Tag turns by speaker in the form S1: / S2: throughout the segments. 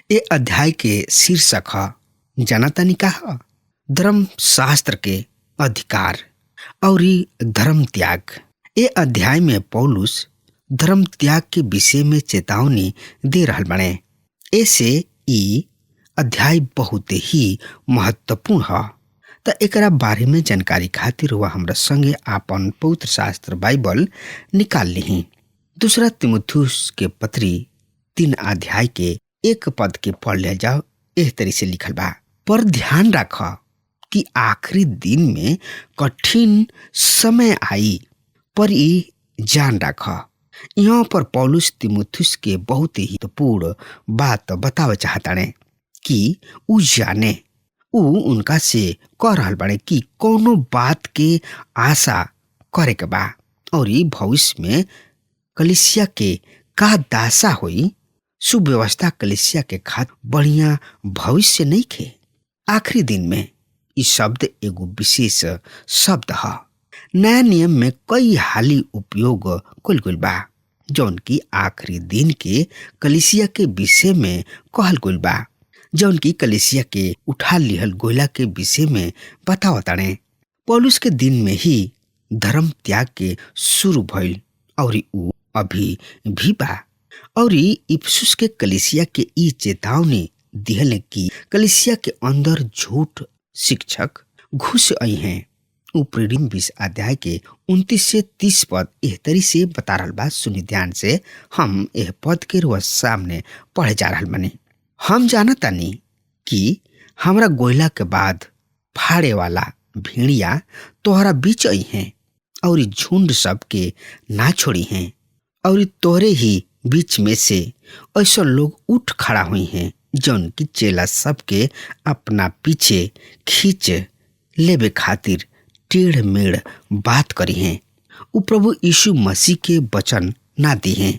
S1: ए अध्याय के शीर्षक ह जनतनी का ह धर्म शास्त्र के अधिकार और धर्म त्याग। ए अध्याय में पौलुस धर्म त्याग के विषय में चेतावनी दे रहल बने। ऐसे ई अध्याय बहुत ही महत्वपूर्ण है। त एकरा बारे में जानकारी खातिर वह हमरा संगे आपन पवित्र शास्त्र बाइबल निकाल ली। दूसरा तीमुथियुस के पत्री 3 अध्याय के 1 पद के पढ़ ले जाओ। एह तरी से लिखल बा, पर ध्यान रख कि आखिरी दिन में कठिन समय आई, पर ई जान रख। यहाँ पर पौलुस तीमुथियुस के बहुत ही महत्वपूर्ण बात बतावे चाहताने कि उ जाने उ उनका से कह रहल बाड़े कि कोनो बात के आशा करे के बा और ई भविष्य में कलीसिया के का दासा होई। सुव्यवस्था कलीसिया के खातिर बढ़िया भविष्य नहीं खे। आखिरी दिन में ई शब्द एगो विशेष शब्द है। नया नियम में कई हाली उपयोग कइल गइल बा जौन की आखिरी दिन के कलीसिया के विषय में कहल गइल बा, जौन की कलीसिया के उठा लिहल गोयला के विषय में बतावताने। पौलुस के दिन में ही धर्म त्याग के शुरू भइल और उ अभी भी बा। और इफिसुस के कलीसिया के ई चेतावनी दिहले कि कलीसिया के अंदर झूठ शिक्षक घुस आई हैं। प्रेरित 20 अध्याय के 29 से 30 पद एह तरी से बता रहल बा। सुनी ध्यान से, हम एह पद के रोज सामने पढ़े जा रहल बने। हम जानतानी कि हमरा गोयला के बाद फाड़े वाला भेड़िया तोहरा बीच आई हैं और झुंड सबके ना छोड़ी हैं और तोहरे ही बीच में से ऐसा लोग उठ खड़ा हुई हैं जौन की चेला सबके अपना पीछे खींच लेबे खातिर टेढ़ मेढ़ बात करी हैं। उ प्रभु यीशु मसीह के वचन ना दी हैं,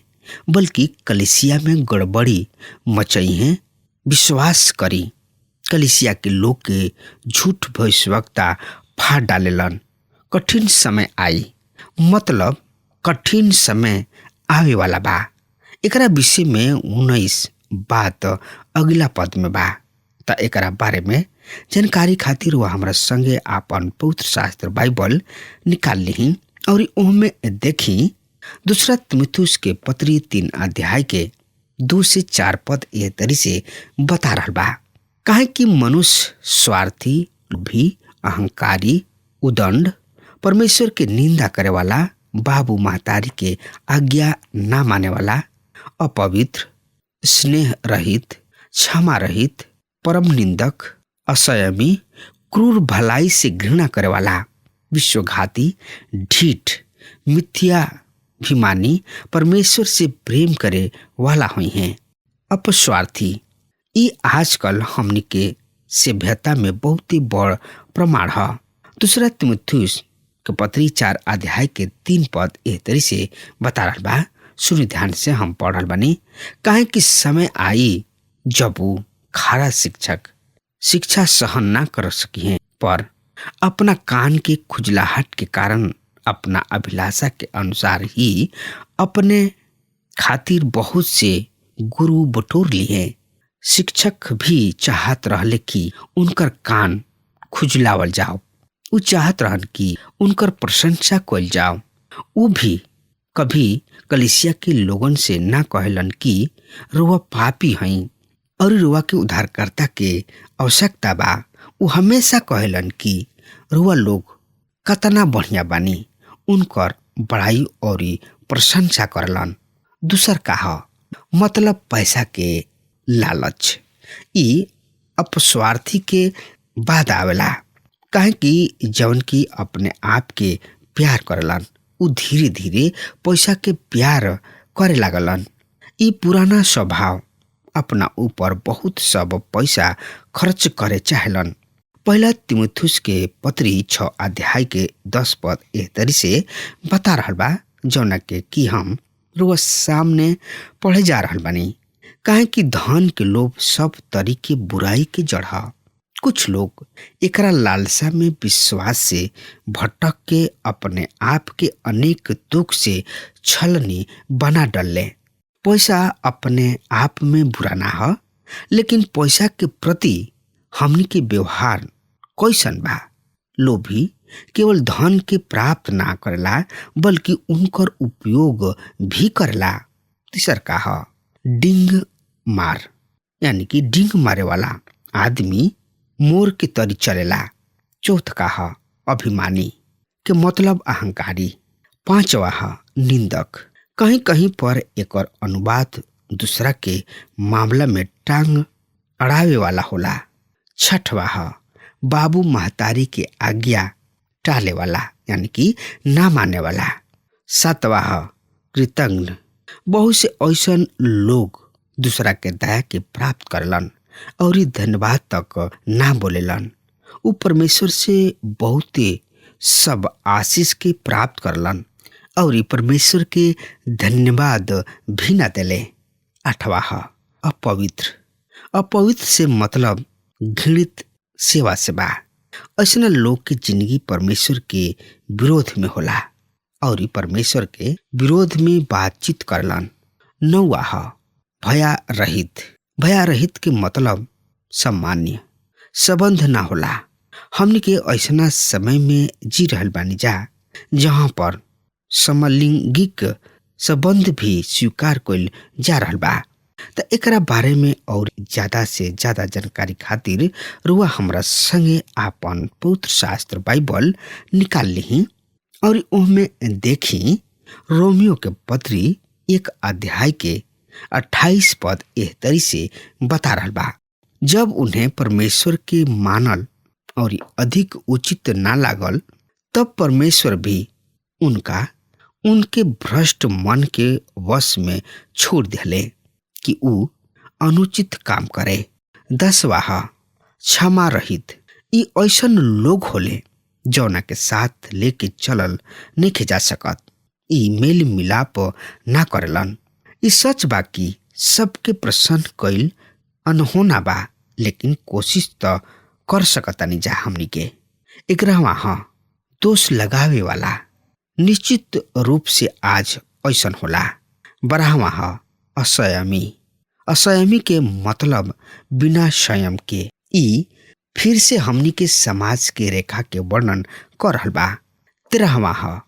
S1: बल्कि कलीसिया में गड़बड़ी मचई हैं। विश्वास करी कलीसिया के लोग के झूठ भविष्यवक्ता फाड़ डालेलन। कठिन समय आई, मतलब कठिन समय आवे वाला बा। एकरा विषय में 19 बात अगला पद में बा। त एकरा बारे में जानकारी खातिर वह हमरा संगे आपन पवित्र शास्त्र बाइबल निकाल ली और ओहमे देखी दूसरा तीमुथियुस के पत्री 3 अध्याय के 2 से 4 पद ए तरी से बता रहल बा। काहे कि मनुष्य स्वार्थी, भी अहंकारी, उदंड, परमेश्वर के निंदा करे वाला, बाबू महतारी के आज्ञा ना माने वाला, अपवित्र, स्नेह रहित, क्षमा रहित, परम निंदक, असंयमी, क्रूर, भलाई से घृणा करे वाला, विश्वघाती, ढीठ, मिथ्याभिमानी, परमेश्वर से प्रेम करे वाला हुई हैं, अपस्वार्थी। ई आजकल हमनी के सभ्यता में बहुत ही बड़ प्रमाण है। दूसरा तीमुथियुस के पत्री 4 अध्याय के 3 पद एह तरी से बता रहल बा। सुनी ध्यान से, हम पढ़ रहल बानी। काहे कि समय आई जब वो खारा शिक्षक शिक्षा सहन ना कर सकी हैं, पर अपना कान के खुजलाहट के कारण अपना अभिलाषा के अनुसार ही अपने खातिर बहुत से गुरु बटोर लिए। शिक्षक भी चाहत रहले कि उनकर कान खुजलावल जाओ। उ चाहत रहन कि उनकर प्रशंसा कइल जाओ। उ भी कभी कलीसिया के लोगन से ना कहलन कि रुआ पापी हई और रुआ के उद्धारकर्ता के आवश्यकता बा। उ हमेशा कहलन कि रुआ लोग कतना बढ़िया बानी, उनकर बड़ाई और प्रशंसा करलन। दूसर का ह, मतलब पैसा के लालच। ई अपस्वार्थी के बाद आवेला। काहे कि जवन की अपने आप के प्यार करलन, उ धीरे धीरे पैसा के प्यार करे लागलन। ई पुराना स्वभाव अपना ऊपर बहुत सब पैसा खर्च करे चाहलन। पहला तीमुथियुस के पत्री 6 अध्याय के 10 पद एह तरी से बता रहल बा, जौना के कि हम रोज सामने पढ़े जा रहल बानी। काहे कि धन के लोभ सब तरीके बुराई के जड़ है। कुछ लोग एकरा लालसा में विश्वास से भटक के अपने आप के अनेक दुख से छलनी बना डले। पैसा अपने आप में बुरा ना है, लेकिन पैसा के प्रति हमनी के व्यवहार कैसन बा? लोभी केवल धन के प्राप्त ना करला बल्कि उनकर उपयोग भी करला। तीसर का ह डिंग मार, यानी कि डिंग मारे वाला आदमी मोर के तरी चलेला। चौथ का ह अभिमानी के मतलब अहंकारी। पांचवा ह निंदक, कहीं कहीं पर एकर अनुवाद दूसरा के मामला में टांग अड़ावे वाला होला। छठवा ह बाबू महतारी के आज्ञा टाले वाला, यानी कि ना मानने वाला। सातवा ह कृतज्ञ, बहुत से ऐसन लोग दूसरा के दया के प्राप्त करलन और धन्यवाद तक ना बोलेलन। उ परमेश्वर से बहुते सब आशीष के प्राप्त करलन और परमेश्वर के धन्यवाद भी ना देले। आठवा ह अपवित्र, अपवित्र से मतलब घृणित सेवा से बा। ऐसा लोग की जिंदगी परमेश्वर के विरोध में होला और परमेश्वर के विरोध में बातचीत करलन। नौवा ह भया रहित, भया रहित के मतलब सामान्य संबंध ना होला। हमने के ऐसा समय में जी रहल बानी जा जहाँ पर समलैंगिक संबंध भी स्वीकार कइल जा रहल बा। त एकरा बारे में और ज्यादा से ज्यादा जानकारी खातिर रुआ हमरा संगे आपन पवित्र शास्त्र बाइबल निकाल ली और ओहमे देखी रोमियो के पत्री 1 अध्याय के 28 पद एह तरी से बता रहल बा। जब उन्हें परमेश्वर के मानल और अधिक उचित ना लागल तब परमेश्वर भी उनके भ्रष्ट मन के वश में छोड़ दिले कि ऊ अनुचित काम करे। 10वां ह क्षमा रहित, ई ऐसन लोग होले जौना के साथ लेके चलल नहीं जा सकत। ई मेल मिलाप ना करेलन। ई सच बा कि सबके प्रसन्न कइल अनहोना बा, लेकिन कोशिश तो कर सकतानी जा हमनी के। 11वां ह दोष लगावे वाला, निश्चित रूप से आज ऐसन होला। 12वां ह असंयमी, असंयमी के मतलब बिना संयम के। ई फिर से हमनी के समाज के रेखा के वर्णन कर रहल बा। 13वां ह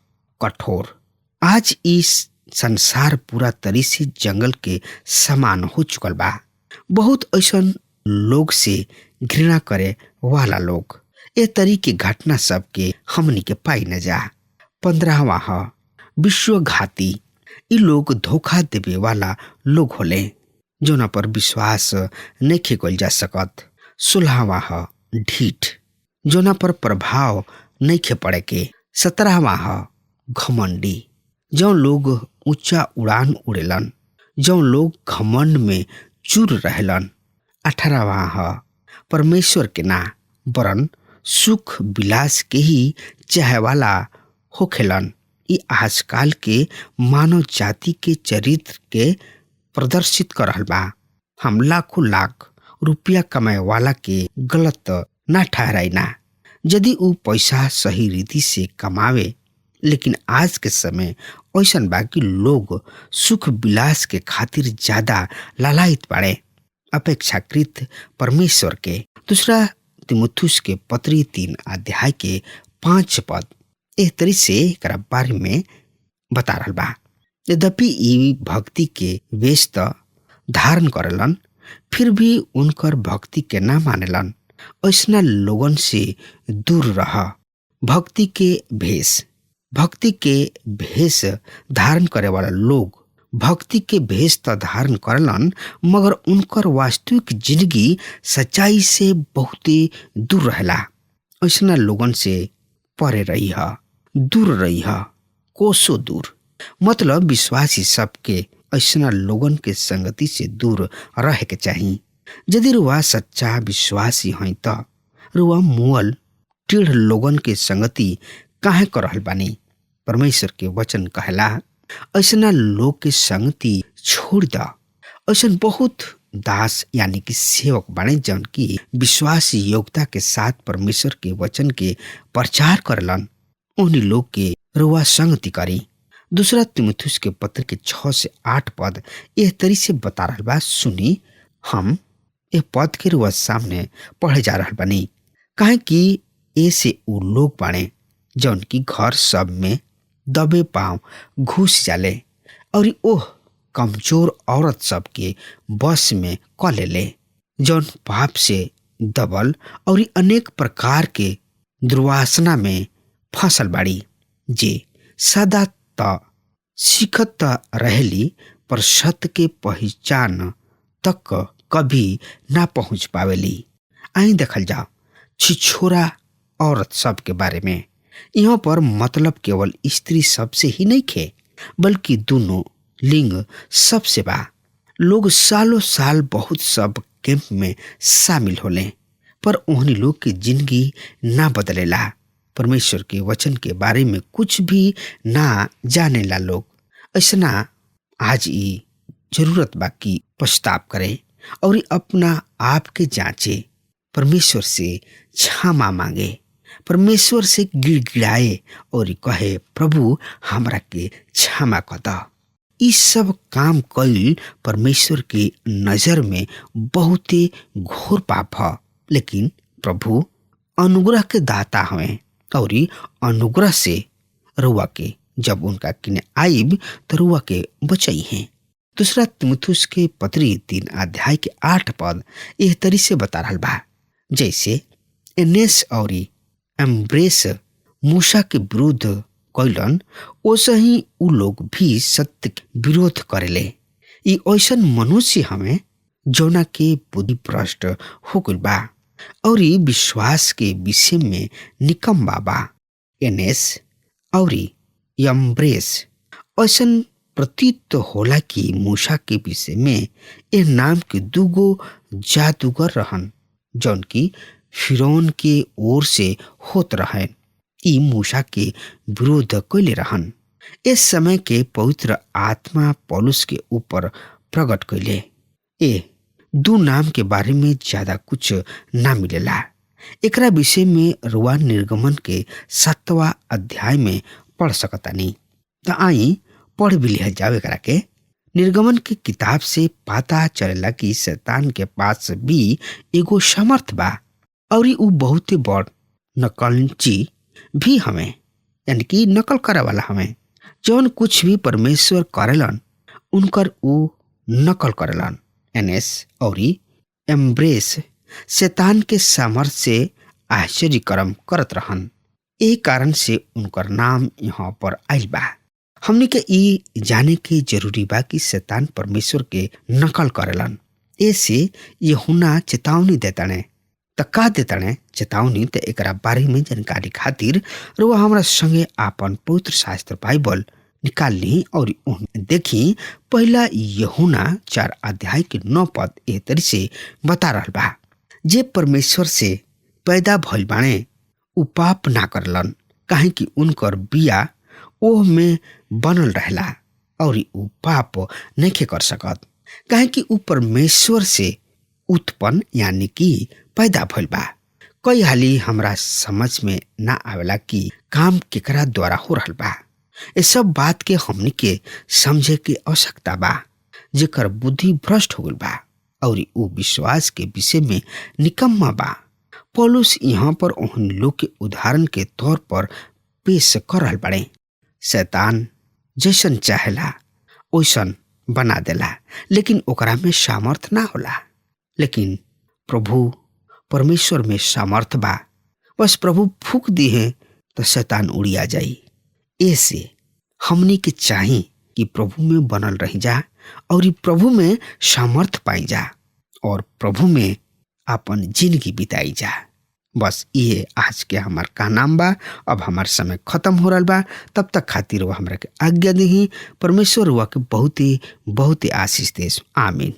S1: कठोर, आज इस संसार पूरा तरी से जंगल के समान हो चुकल बा। बहुत ऐसन लोग से घृणा करे वाला लोग, ए तरी के घटना सब के हमनी के पाई न जा। 15वां ह विश्वघाती, ई लोग धोखा देवे वाला लोग होले जोना पर विश्वास नहीं कइल जा सकत। 16वां ह ढीठ, जोना पर प्रभाव नहीं पड़े के। 17वां ह घमंडी, जो लोग ऊंचा उड़ान उड़ेलन, जो लोग घमंड में चूर रहेलन। 18वां ह परमेश्वर के ना वरन सुख विलास के ही चाहे वाला होखेलन। ई आजकल के मानव जाति के चरित्र के प्रदर्शित कर रहल बा। हम लाखों लाख रुपया कमाए वाला के गलत ना ठहराई ना, यदि ऊ पैसा सही रीति से कमावे। लेकिन आज के समय ऐसन बा कि लोग सुख विलास के खातिर ज्यादा लालायित बाड़े अपेक्षाकृत परमेश्वर के। दूसरा तिमुथियुस के पत्री 3 अध्याय के 5 पद एह तरी से एकरा बारे में बता रहल बा। यद्यपि ई भक्ति के वेश त धारण करलन, फिर भी उनकर भक्ति के ना मानेलन। ऐसना लोगन से दूर रह। भक्ति के भेष धारण करे वाला लोग भक्ति के भेष त धारण करलन, मगर उनकर वास्तविक जिंदगी सच्चाई से बहुते दूर रहेला। ऐसना लोगन से परे रही है, दूर रही है, कोसों दूर। मतलब विश्वासी सबके ऐसना लोगन के संगति से दूर रहे के चाहिए। यदि रुआ सच्चा विश्वासी हैं तो रुआ मुअल टेढ़ लोगन के संगति काहे कर रहल बानी? परमेश्वर के वचन कहला ऐसना लोग के संगति छोड़ द। ऐसन बहुत दास यानी कि सेवक बने जन की विश्वासी योग्यता के साथ परमेश्वर के वचन के प्रचार करलन, उन्हीं लोग के रुआ संगति करी। दूसरा तिमुथियुस के पत्र के 6 से 8 पद यह तरी से बता रहल बा। सुनी, हम ए पद के रुआ सामने पढ़े जा रहल बानी, काहे कि ऐसे उ लोग बाणे जौन की घर सब में दबे पांव घुस जाले और ओह कमजोर औरत सब के बस में क लेले, जौन पाप से दबल और अनेक प्रकार के दुर्वासना में फसल बाड़ी, जे सदा त सीखत त रहेली पर सत्य के पहचान तक कभी ना पहुंच पावेली। आई देखल जाओ छिछोरा औरत सब के बारे में। यहाँ पर मतलब केवल स्त्री सबसे ही नहीं खे, बल्कि दोनों लिंग सबसे बा। लोग सालों साल बहुत सब कैंप में शामिल होले, पर उन्हीं लोग की जिंदगी ना बदलेला। परमेश्वर के वचन के बारे में कुछ भी ना जानेला लोग। ऐसा आज ई जरूरत बा कि पछताप करे और अपना आप के जांचे, परमेश्वर से क्षमा मांगे, परमेश्वर से गिड़गिड़ाए और कहे प्रभु हमरा के क्षमा कर द। इस सब काम कईल परमेश्वर की नजर में बहुत ही घोर पाप है, लेकिन प्रभु अनुग्रह के दाता हवे और अनुग्रह से रुआ के जब उनका किने आइब तो रुआ के बचाई है। दूसरा तीमुथियुस के पत्री 3 अध्याय के 8 पद एह तरी से बता रहल बा, जैसे एनेस और एम्ब्रेस मूसा के विरुद्ध कैलन, ओसे ही उ लोग भी सत्य के विरोध करेले। ई ऐसन मनुष्य हमें जौना के बुद्धि भ्रष्ट हो गइल बा और विश्वास के विषय में निकम्मा बा। एनेस और एम्ब्रेस ऐसन प्रतीत होला कि मूसा के विषय में ए नाम के दूगो जादूगर रहन, जौन की फिरौन के ओर से होत रहन। ई मूसा के विरोध कैले रहन। इस समय के पवित्र आत्मा पौलुस के ऊपर प्रकट कैले। ए दो नाम के बारे में ज्यादा कुछ ना मिलेला। एकरा विषय में रुआ निर्गमन के 7वां अध्याय में पढ़ सकतानी। त आई पढ़ भी लिया जावे करा के। निर्गमन की किताब से पता चलेला कि शैतान के पास भी एगो समर्थ बा और उ बहुत बड़ नकलची भी हमें, यानी कि नकल करे वाला हमें। जौन कुछ भी परमेश्वर करेलन उनकर उ नकल करेलन। एनेस और एम्ब्रेस शैतान के सामर्थ से आश्चर्य कर्म करत रहन। ए कारण से उनकर नाम यहाँ पर आइल बा। हमने के ई जाने के जरूरी बा कि शैतान परमेश्वर के नकल करेलन। ऐसे यूहन्ना चेतावनी देताने। त का देताने चेतावनी? त एकरा बारे में जानकारी खातिर रुआ हमरा संगे आपन पवित्र शास्त्र बाइबल निकाल ली और देखी। पहला यूहन्ना 4 अध्याय के 9 पद ए तरी से बता रहल बा, जे परमेश्वर से पैदा भइल बाणे उ पाप ना करलन, काहे कि उनकर बिया ओह में बनल रहेला और उ पाप नहीं कर सकत, काहे कि उ परमेश्वर से उत्पन्न यानी कि पैदा भइल बा। कई हाली हमरा समझ में ना आवेला कि काम केकरा द्वारा हो रहल बा। ये सब बात के हमनी के समझे के आवश्यकता बा, जेकर बुद्धि भ्रष्ट हो गइल बा और उ विश्वास के विषय में निकम्मा बा। पौलुस यहाँ पर उन लोग के उदाहरण के तौर पर पेश कर रहल बाड़े। शैतान जैसन चाहेला ओइसन बना देला, लेकिन ओकरा में सामर्थ ना होला। लेकिन प्रभु परमेश्वर में सामर्थ बा। बस प्रभु फूक दी है तो शैतान उड़िया जाई। ऐसे हमनी के चाही कि प्रभु में बनल रही जा और प्रभु में सामर्थ पाई जा और प्रभु में अपन जिंदगी बिताई जा। बस ये आज के हमार का नाम बा। अब हमार समय खत्म हो रहा बा। तब तक खातिर वो हमरा के आज्ञा दी। परमेश्वर हुआ के बहुत ही आशीष देस। आमीन।